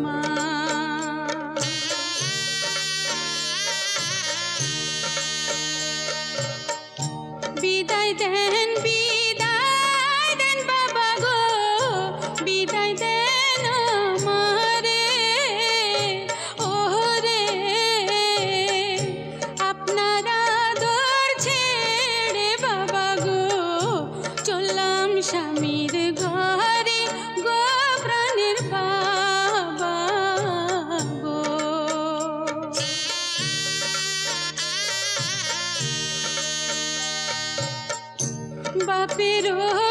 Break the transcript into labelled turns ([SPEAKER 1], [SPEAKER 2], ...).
[SPEAKER 1] মা বিদায় দেন বাবা গো, বিদায় দেন আমারে। ওরে আপনারা আদর ছেড়ে বাবা গো চললাম স্বামীর ঘরে গো, প্রাণের বাবা গো। বাপেরও